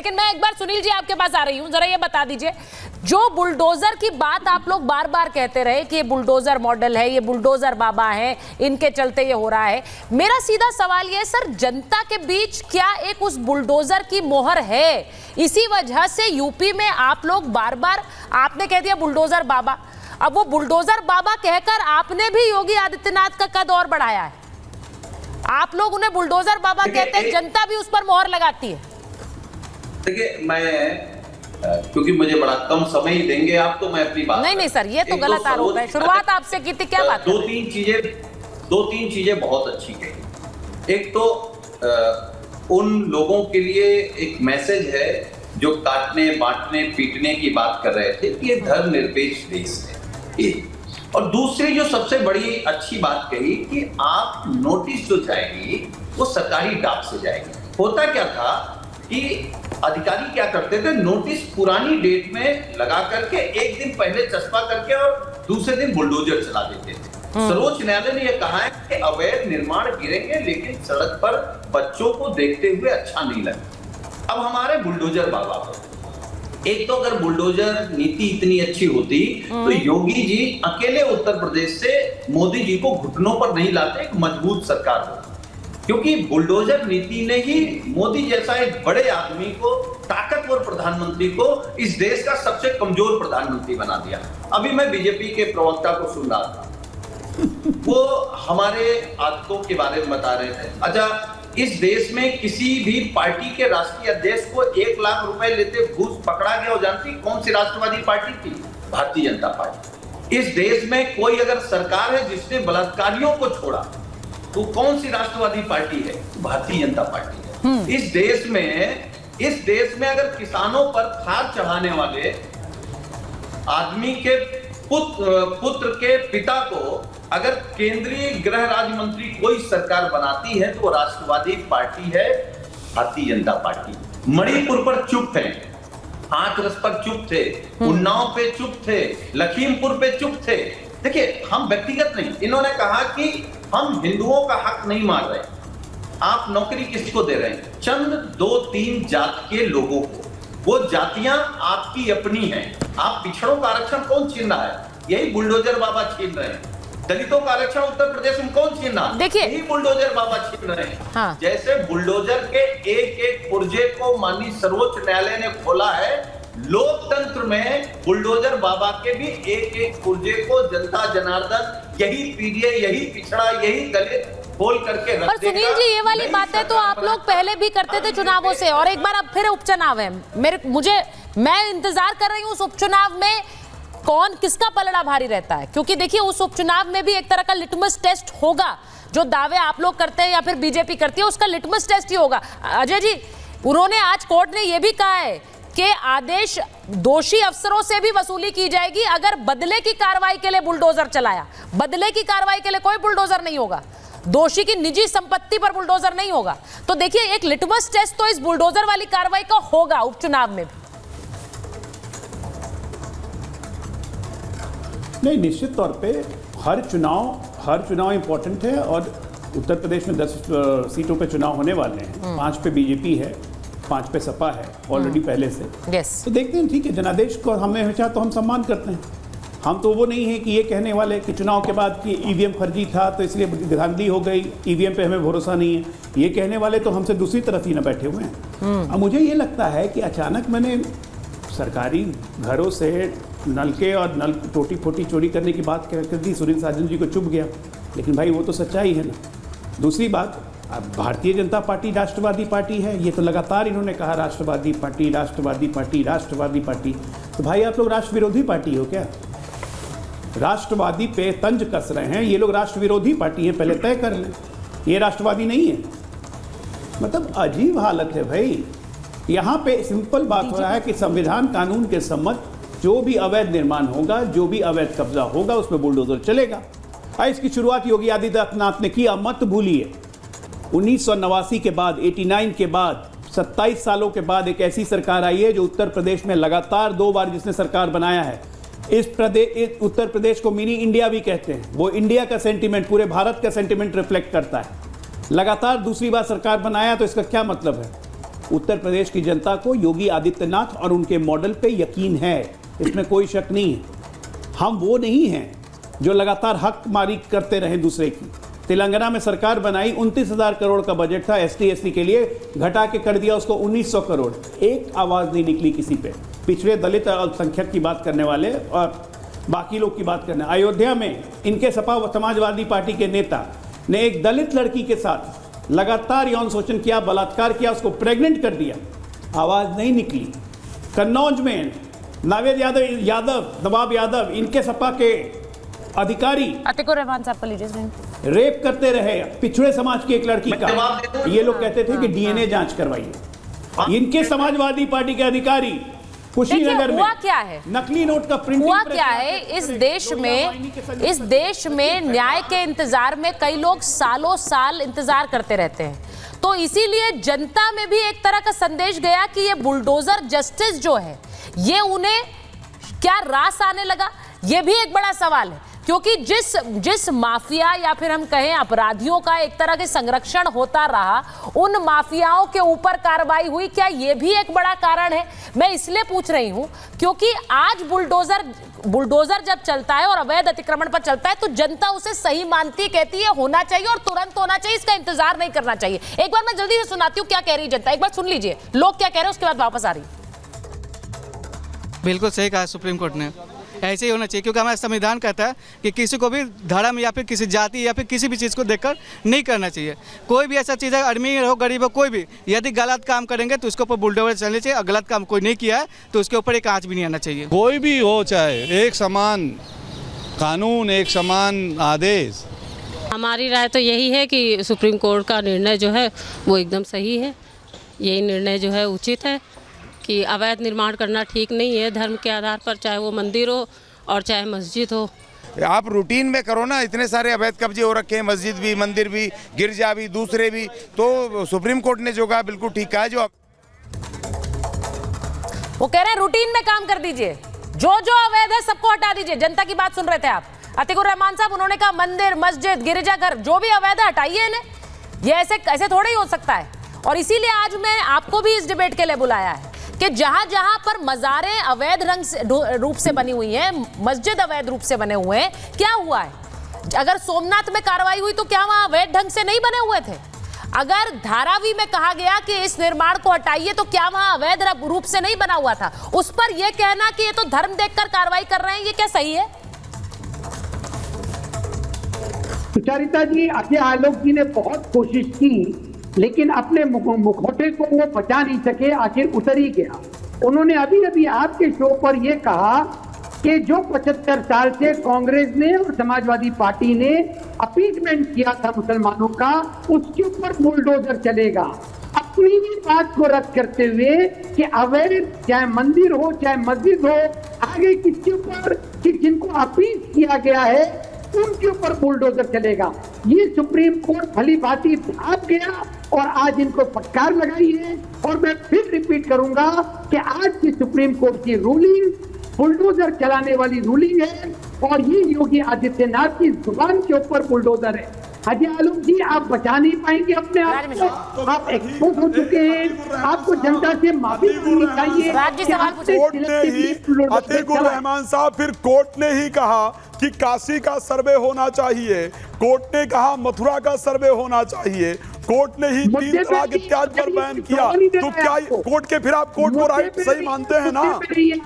लेकिन मैं एक बार सुनील जी आपके पास आ रही हूं, जरा ये बता दीजिए, जो बुलडोजर की बात आप लोग बार बार कहते रहे कि ये बुलडोजर मॉडल है, ये बुलडोजर बाबा है, इनके चलते ये हो रहा है, मेरा सीधा सवाल ये है सर, जनता के बीच क्या एक उस बुलडोजर की मोहर है? इसी वजह से यूपी में आप लोग बार बार, आपने कह दिया बुलडोजर बाबा, अब वो बुलडोजर बाबा कहकर आपने भी योगी आदित्यनाथ का कद और बढ़ाया है। आप लोग उन्हें बुलडोजर बाबा कहते हैं, जनता भी उस पर मोहर लगाती है। देखिए, मैं क्योंकि मुझे बड़ा कम समय ही देंगे आप, तो मैं अपनी बात नहीं सर, ये तो गलत आरोप है। शुरुआत आपसे की थी, क्या बात? दो तीन चीजें बहुत अच्छी कही। एक तो उन लोगों के लिए एक मैसेज है जो काटने बांटने पीटने की बात कर रहे थे कि ये धर्मनिरपेक्ष देश है। और दूसरी जो सबसे बड़ी अच्छी बात कही कि आप नोटिस जो जाएगी वो सरकारी डाक से जाएगी। होता क्या था कि अधिकारी क्या करते थे, नोटिस पुरानी डेट में लगा करके एक दिन पहले चस्पा करके और दूसरे दिन बुलडोजर चला देते थे। सर्वोच्च न्यायालय ने यह कहा है कि अवैध निर्माण गिरेंगे लेकिन सड़क पर बच्चों को देखते हुए अच्छा नहीं लगता। अब हमारे बुलडोजर बाबा पर, एक तो अगर बुलडोजर नीति इतनी अच्छी होती तो योगी जी अकेले उत्तर प्रदेश से मोदी जी को घुटनों पर नहीं लाते, एक मजबूत सरकार होती। क्योंकि बुलडोजर नीति ने ही मोदी जैसा एक बड़े आदमी को, ताकतवर प्रधानमंत्री को इस देश का सबसे कमजोर प्रधानमंत्री बना दिया। अभी मैं बीजेपी के प्रवक्ता को सुन रहा था, वो हमारे आदतों के बारे में बता रहे थे। अच्छा, इस देश में किसी भी पार्टी के राष्ट्रीय अध्यक्ष को 1 लाख रुपए लेते घूस पकड़ा गया, और जानती कौन सी राष्ट्रवादी पार्टी थी? भारतीय जनता पार्टी। इस देश में कोई अगर सरकार है जिसने बलात्कारियों को छोड़ा तो कौन सी राष्ट्रवादी पार्टी है? भारतीय जनता पार्टी है। इस देश में अगर किसानों पर खाद चढ़ाने वाले आदमी के पुत्र के पिता को अगर केंद्रीय गृह राज्य मंत्री कोई सरकार बनाती है तो वो राष्ट्रवादी पार्टी है, भारतीय जनता पार्टी। मणिपुर पर चुप थे, हाथरस पर चुप थे, उन्नाव पे चुप थे, लखीमपुर पे चुप थे। देखिए, हम व्यक्तिगत नहीं, इन्होंने कहा कि हम हिंदुओं का हक नहीं मार रहे। आप नौकरी किसको दे रहे हैं? चंद 2-3 जात के लोगों को। वो जातियां आपकी अपनी हैं। आप पिछड़ों का आरक्षण कौन छीन रहा है? यही बुलडोजर बाबा छीन रहे हैं। दलितों का आरक्षण उत्तर प्रदेश में कौन छीन रहा है? देखिए, यही बुलडोजर बाबा छीन रहे हैं। हाँ। जैसे बुलडोजर के एक पुर्जे को माननीय सर्वोच्च न्यायालय ने खोला है, लोकतंत्र में बुलडोजर बाबा के भी एक पुर्जे को जनता जनार्दन, यही पीढ़ी, यही पिछड़ा, यही दलित खोल करके रख पर देगा। सुनील जी, ये वाली बातें तो आप लोग पहले भी करते थे चुनावों से, और एक बार अब फिर उपचुनाव है। मैं इंतजार कर रही हूँ उस उपचुनाव में कौन, किसका पलड़ा भारी रहता है, क्योंकि देखिए उस उपचुनाव में भी एक तरह का लिटमस टेस्ट होगा। जो दावे आप लोग करते हैं या फिर बीजेपी करती है, उसका लिटमस टेस्ट ही होगा। अजय जी, उन्होंने आज कोर्ट ने यह भी कहा है कि आदेश दोषी अफसरों से भी वसूली की जाएगी अगर बदले की कार्रवाई के लिए बुलडोजर चलाया। बदले की कार्रवाई के लिए कोई बुलडोजर नहीं होगा, दोषी की निजी संपत्ति पर बुलडोजर नहीं होगा। तो देखिए, एक लिटमस टेस्ट तो इस बुलडोजर वाली कार्रवाई का होगा उपचुनाव में भी। नहीं, निश्चित तौर पे हर चुनाव इंपॉर्टेंट है, और उत्तर प्रदेश में 10 सीटों पे चुनाव होने वाले हैं। 5 पे बीजेपी है, 5 पे सपा है ऑलरेडी पहले से। तो देखते हैं, ठीक है, जनादेश को हमें हमेशा तो हम सम्मान करते हैं। हम तो वो नहीं है कि ये कहने वाले कि चुनाव के बाद कि ईवीएम फर्जी था तो इसलिए धांधली हो गई, ईवीएम पे हमें भरोसा नहीं है, ये कहने वाले तो हमसे दूसरी तरफ ही ना बैठे हुए हैं। अब मुझे ये लगता है कि अचानक मैंने सरकारी घरों से नलके और टोटी फोटी चोरी करने की बात कर दी, सुनील साजन जी को चुप गया, लेकिन भाई वो तो सच्चाई है ना। दूसरी बात, अब भारतीय जनता पार्टी राष्ट्रवादी पार्टी है, ये तो लगातार इन्होंने कहा राष्ट्रवादी पार्टी, राष्ट्रवादी पार्टी, राष्ट्रवादी पार्टी। तो भाई आप लोग राष्ट्र विरोधी पार्टी हो क्या? राष्ट्रवादी पे तंज कस रहे हैं ये लोग, राष्ट्र विरोधी पार्टी है, पहले तय कर लें। ये राष्ट्रवादी नहीं है, मतलब अजीब हालत है भाई। यहाँ पे सिंपल बात हो रहा है कि संविधान कानून के सम्मत जो भी अवैध निर्माण होगा, जो भी अवैध कब्जा होगा, उसमें बुलडोजर चलेगा। इसकी शुरुआत योगी आदित्यनाथ ने किया, मत भूलिए। 1989 के बाद, 89 के बाद, 27 सालों के बाद एक ऐसी सरकार आई है जो उत्तर प्रदेश में लगातार 2 बार जिसने सरकार बनाया है। इस उत्तर प्रदेश को मिनी इंडिया भी कहते हैं। वो इंडिया का सेंटिमेंट, पूरे भारत का सेंटिमेंट रिफ्लेक्ट करता है। लगातार दूसरी बार सरकार बनाया, तो इसका क्या मतलब है? उत्तर प्रदेश की जनता को योगी आदित्यनाथ और उनके मॉडल पे यकीन है, इसमें कोई शक नहीं है। हम वो नहीं हैं जो लगातार हक मारी करते रहे दूसरे की। तेलंगाना में सरकार बनाई, 29,000 करोड़ का बजट था ST SC के लिए, घटा के कर दिया उसको 1900 करोड़। एक आवाज नहीं निकली किसी पे। पिछड़े दलित अल्पसंख्यक की बात करने वाले और बाकी लोग की बात करने। अयोध्या में इनके सपा व समाजवादी पार्टी के नेता ने एक दलित लड़की के साथ लगातार यौन शोषण किया, बलात्कार किया, उसको प्रेग्नेंट कर दिया, आवाज नहीं निकली। कन्नौज में नावेद नवाब यादव इनके सपा के अधिकारी अतिकुर रहमान साहब को लीजिए। रेप करते रहे पिछड़े समाज की एक लड़की का। ये लोग कहते थे कि DNA जांच करवाइए। इनके समाजवादी पार्टी के अधिकारी कुशीनगर में हुआ क्या है, नकली नोट का प्रिंटिंग हुआ क्या है इस देश में न्याय के इंतजार में कई लोग सालों साल इंतजार करते रहते हैं। तो इसीलिए जनता में भी एक तरह का संदेश गया कि ये बुलडोजर जस्टिस जो है ये उन्हें क्या रास आने लगा, ये भी एक बड़ा सवाल है। क्योंकि जिस माफिया या फिर हम कहें अपराधियों का एक तरह के संरक्षण होता रहा, उन माफियाओं के ऊपर कार्रवाई हुई, क्या ये भी एक बड़ा कारण है? मैं इसलिए पूछ रही हूं क्योंकि आज बुलडोजर जब चलता है और अवैध अतिक्रमण पर चलता है तो जनता उसे सही मानती, कहती है होना चाहिए और तुरंत होना चाहिए, इसका इंतजार नहीं करना चाहिए। एक बार मैं जल्दी से सुनाती हूँ क्या कह रही जनता, एक बार सुन लीजिए लोग क्या कह रहे हैं, उसके बाद वापस आ रही। बिल्कुल सही कहा सुप्रीम कोर्ट ने, ऐसे ही होना चाहिए क्योंकि हमारा संविधान कहता है कि किसी को भी धर्म या फिर किसी जाति या फिर किसी भी चीज़ को देखकर नहीं करना चाहिए। कोई भी ऐसा चीज़ है, अमीर हो गरीब हो, कोई भी यदि गलत काम करेंगे तो उसके ऊपर बुलडोजर चलने चाहिए, और गलत काम कोई नहीं किया है तो उसके ऊपर एक आंच भी नहीं आना चाहिए। कोई भी हो, चाहे एक समान कानून, एक समान आदेश। हमारी राय तो यही है कि सुप्रीम कोर्ट का निर्णय जो है वो एकदम सही है। यही निर्णय जो है उचित है कि अवैध निर्माण करना ठीक नहीं है धर्म के आधार पर, चाहे वो मंदिर हो और चाहे मस्जिद हो। आप रूटीन में करो ना, इतने सारे अवैध कब्जे हो रखे हैं, मस्जिद भी, मंदिर भी, गिरजा भी, दूसरे भी। तो सुप्रीम कोर्ट ने जो कहा बिल्कुल ठीक कहा। जो वो कह रहे हैं रूटीन में काम कर दीजिए, जो जो अवैध है सबको हटा दीजिए। जनता की बात सुन रहे थे आप, अतिकुर रहमान साहब, उन्होंने कहा मंदिर, मस्जिद, गिरजाघर जो भी अवैध है हटाइए इन्हें। ये ऐसे थोड़ा ही हो सकता है। और इसीलिए आज मैं आपको भी इस डिबेट के लिए बुलाया है कि जहां जहां पर मज़ारें अवैध रूप से बनी हुई हैं, मस्जिद अवैध रूप से बने हुए हैं, क्या हुआ है? अगर सोमनाथ में कार्रवाई हुई तो क्या वहां अवैध ढंग से नहीं बने हुए थे? अगर धारावी में कहा गया कि इस निर्माण को हटाइए तो क्या वहां अवैध रूप से नहीं बना हुआ था? उस पर यह कहना कि ये तो धर्म देखकर कार्रवाई कर रहे हैं, ये क्या सही है? सुचरिता जी, अजय आलोक जी ने बहुत कोशिश की लेकिन अपने मुखौटे को वो बचा नहीं सके, आखिर उतर ही गया। उन्होंने अभी आपके शो पर यह कहा कि जो 75 साल से कांग्रेस ने और समाजवादी पार्टी ने अपीसमेंट किया था मुसलमानों का, उसके ऊपर बुलडोजर चलेगा। अपनी ही बात को रद्द करते हुए कि अवैध चाहे मंदिर हो चाहे मस्जिद हो, आगे किसके ऊपर कि जिनको अपील किया गया है उनके ऊपर बुलडोजर चलेगा। ये सुप्रीम कोर्ट भली भांति भाग गया और आज इनको फटकार लगाई है। और मैं फिर रिपीट करूंगा कि आज की सुप्रीम कोर्ट की रूलिंग बुलडोजर चलाने वाली रूलिंग है और ये योगी आदित्यनाथ की जुबान के ऊपर बुलडोजर है। अजय आलोक जी, आप बचा नहीं पाएंगे अपने आप को, आप एक्सपोज हो चुके हैं, आपको जनता से माफी मांगनी चाहिए। कोर्ट ने ही, अतिकुर रहमान साहब, फिर कोर्ट ने ही कहा कि काशी का सर्वे होना चाहिए, कोर्ट ने कहा मथुरा का सर्वे होना चाहिए, कोर्ट ने ही 3 तलाक इत्यादि पर बैन किया। तो क्या कोर्ट के फिर आप कोर्ट को राइट सही मानते हैं ना?